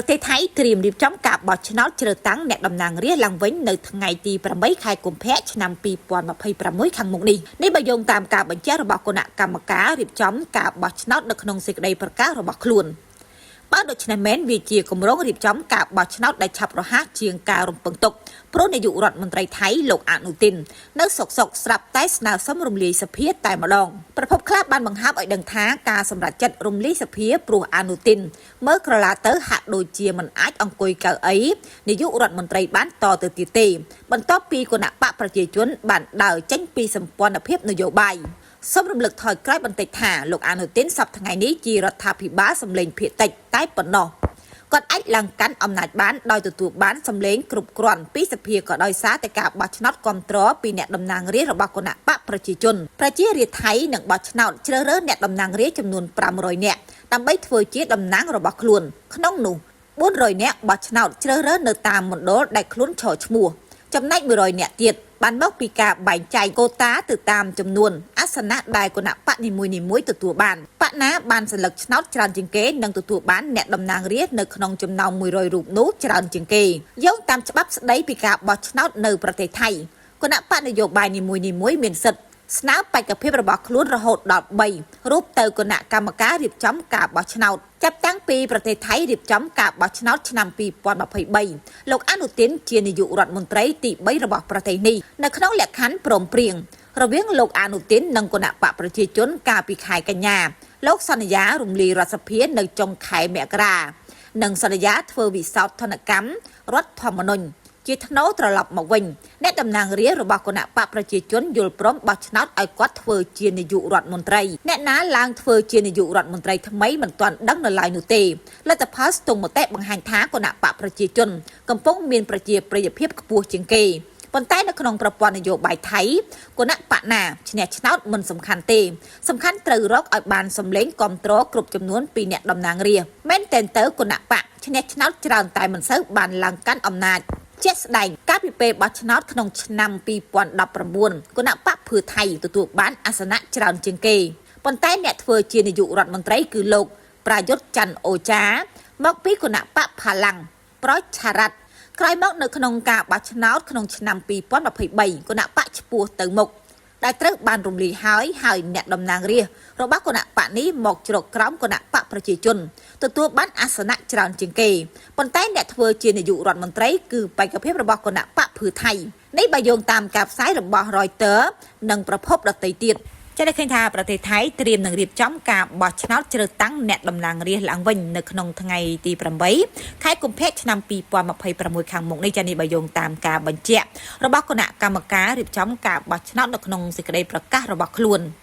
ប្រទេសថៃត្រៀមរៀបចំការបោះឆ្នោតជ្រើសតាំងអ្នកតំណាងរាស្ត្រឡើងវិញនៅថ្ងៃទី8ខែកុម្ភៈឆ្នាំ2026ខាងមុខនេះបើយោងតាមការបញ្ជាក់របស់គណៈកម្មការរៀបចំការបោះឆ្នោតនៅក្នុងសេចក្តីប្រកាសរបស់ខ្លួនបើដូច្នេះមែនវាជាគម្រោងរៀបចំការបោះឆ្នោតដែលឆាប់រហ័សជាងការរំពឹងទុកព្រោះនាយករដ្ឋមន្ត្រីថៃលោកអនុទិននៅសុកស្រាប់តែស្នើសុំរំលាយសភាតែម្ដងប្រភពខ្លះបានបង្ហាញឲ្យដឹងថាការសម្រេចចិត្តរំលាយសភាព្រោះអនុទិនមើលក្រឡាទៅហាក់ដូចជាមិនអាចអង្គុយកៅអីនាយករដ្ឋមន្ត្រីបានតទៅទៀតទេបន្ទាប់ពីគណៈបកប្រជាជនបានដើរចេញពីសម្ព័ន្ធភាពនយោបាយសូមរំលឹកថយក្រោយបន្តិចថាលោកអនុទិនសប្តាហ៍ថ្ងៃនេះជារដ្ឋាភិបាលសម្លេងភាគតិចតែប៉ុណ្ណោះគាត់អាចឡើងកាន់អំណាចបានដោយទទួលបានសម្លេងគ្រប់គ្រាន់ពីសភាក៏ដោយសារតែការបោះឆ្នោតគ្រប់គ្រងពីអ្នកតំណាងរាស្ត្ររបស់គណៈបកប្រជាជនប្រជារាស្ត្រថៃនឹងបោះឆ្នោតជ្រើសរើសអ្នកតំណាងរាស្ត្រចំនួន500នាក់ដើម្បីធ្វើជាតំណាងរបស់ខ្លួនក្នុងនោះ400នាក់បោះឆ្នោតជ្រើសរើសនៅតាមមណ្ឌលដែលខ្លួនឈរឈ្មោះចំណែក100នាក់ទៀតបានមកពីការបែងចែកកូតាទៅតាមចំនួនអាសនៈដែលគណៈបកនីមួយៗទទួលបានបកណាបានសន្លឹកឆ្នោតច្រើនជាងគេនិងទទួលបានអ្នកតំណាងរាស្ត្រនៅក្នុងចំណោម100រូបនោះច្រើនជាងគេយោងតាមច្បាប់ស្តីពីការបោះឆ្នោតនៅប្រទេសថៃគណៈបកនយោបាយនីមួយៗមានសិទ្ធិស្នើបេក្ខភាពរបស់ខ្លួនរហូតដល់3រូបទៅគណៈកម្មការរៀបចំការបោះឆ្នោតចាប់តាំងពីប្រទេសថៃរៀបចំការបោះឆ្នោតឆ្នាំ2023លោកអនុទិនជានាយករដ្ឋមន្ត្រីទី3របស់ប្រទេសនេះនៅក្នុងលក្ខខណ្ឌព្រមព្រៀងរវាងលោកអនុទិននិងគណៈបកប្រជាជនកាលពីខែកញ្ញាលោកសន្យារំលាយរដ្ឋសភានៅចុងខែមករានិងសន្យាធ្វើវិសោធនកម្មរដ្ឋធម្មនុញ្ញជាថ្នូរត្រឡប់មកវិញអ្នកតំណាងរាស្ត្ររបស់គណៈបកប្រជាជនយល់ព្រមបោះឆ្នោតឲ្យគាត់ធ្វើជានាយករដ្ឋមន្ត្រីអ្នកណាឡើងធ្វើជានាយករដ្ឋមន្ត្រីថ្មីមិនទាន់ដឹងនៅឡើយនោះទេលទ្ធផលស្ទង់មតិបង្ហាញថាគណៈបកប្រជាជនកំពុងមានប្រជាប្រិយភាពខ្ពស់ជាងគេប៉ុន្តែនៅក្នុងប្រព័ន្ធនយោបាយថៃគណៈបកណាឈ្នះឆ្នោតមិនសំខាន់ទេសំខាន់ត្រូវរកឲ្យបានសម្លេងគ្រប់គ្រងគ្រប់ចំនួនពីអ្នកតំណាងរាស្ត្រមែនតែនទៅគណៈបកឈ្នះឆ្នោតច្រើនតែមិនសូវបានឡើងកាន់អំណាចជាក់ស្ដែងកាលពីពេលបោះឆ្នោតក្នុងឆ្នាំ2019គណៈបកភឿថៃទទួលបានអាសនៈច្រើនជាងគេប៉ុន្តែអ្នកធ្វើជានាយករដ្ឋមន្ត្រីគឺលោកប្រយុទ្ធច័ន្ទអូចាមកពីគណៈបកផាឡាំងប្រឆារ៉ាត់ក្រោយមកនៅក្នុងការបោះឆ្នោតក្នុងឆ្នាំ2023គណៈបកឈ្មោះទៅមុខដែលត្រូវបានរំលាយហើយអ្នកតំណាងរាស្ត្ររបស់គណៈបកនេះមកជ្រកក្រោមគណៈបកប្រជាជនទទួលបានអាសនៈច្រើនជាងគេប៉ុន្តែអ្នកធ្វើជានាយករដ្ឋមន្ត្រីគឺបេក្ខភាពរបស់គណៈបកភឿថៃនេះបើយោងតាមការផ្សាយរបស់ Reuters និងប្រភពដទៃទៀតចា៎ឃើញថាប្រទេសថៃត្រៀមនឹងរៀបចំការបោះឆ្នោតជ្រើសតាំងអ្នកតំណាងរាស្ត្រឡើងវិញនៅក្នុងថ្ងៃទី8ខែកុម្ភៈឆ្នាំ2026ខាងមុខនេះចា៎នេះបើយោងតាមការបញ្ជាក់របស់គណៈកម្មការរៀបចំការបោះឆ្នោតនៅក្នុងសេចក្តីប្រកាសរបស់ខ្លួន